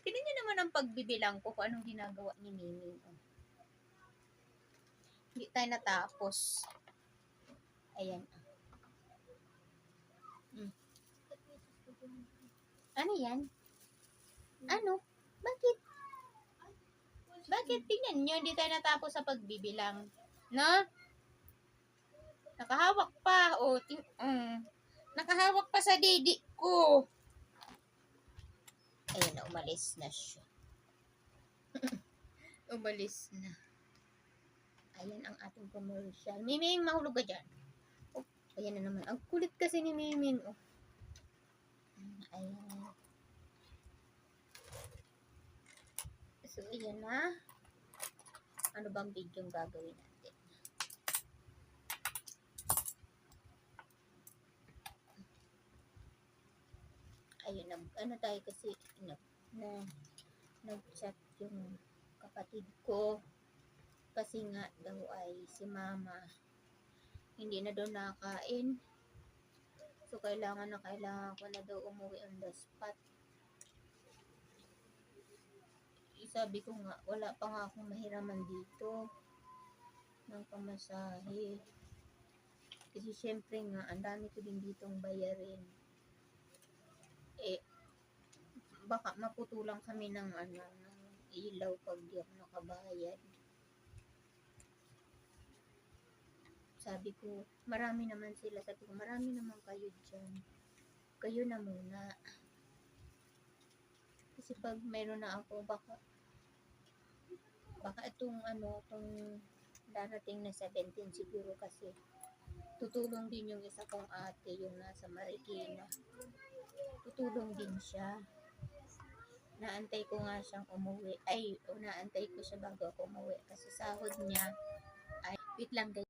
Tingnan niyo naman ang pagbibilang ko kung anong ginagawa ni Miming. Oh. Hindi tayo natapos. Ayan. Ano yan? Ano? Bakit? Bakit? Tingnan nyo, hindi tayo natapos sa pagbibilang. No? Nakahawak pa. O, nakahawak pa sa didi ko. Ayun na, umalis na siya. Umalis na. Ayan ang ating commercial. Miming, mahulog ka dyan. Oh, ayan na naman. Ang kulit kasi ni Miming. Oh. Ayan. So, ayan na. Ano bang video yung gagawin natin? Ayun, ano tayo kasi, nag-chat yung kapatid ko. Kasi nga daw ay si mama hindi na daw nakain. So, kailangan ko na daw umuwi on the spot. Sabi ko nga, wala pa nga akong mahiraman dito ng pamasahe. Kasi syempre nga, ang dami ko din ditong bayarin. Baka maputulang kami ng ilaw pag di ako nakabayad. Sabi ko, marami naman sila. Sabi ko, marami naman kayo dyan. Kayo na muna. Kasi pag mayroon na ako, baka itong darating na 17 siguro kasi tutulong din yung isa kong ate, yung nasa Marikina. Tutulong din siya. Naantay ko nga siyang umuwi. Naantay ko siya bago ako umuwi kasi sahod niya ay, wait lang guys.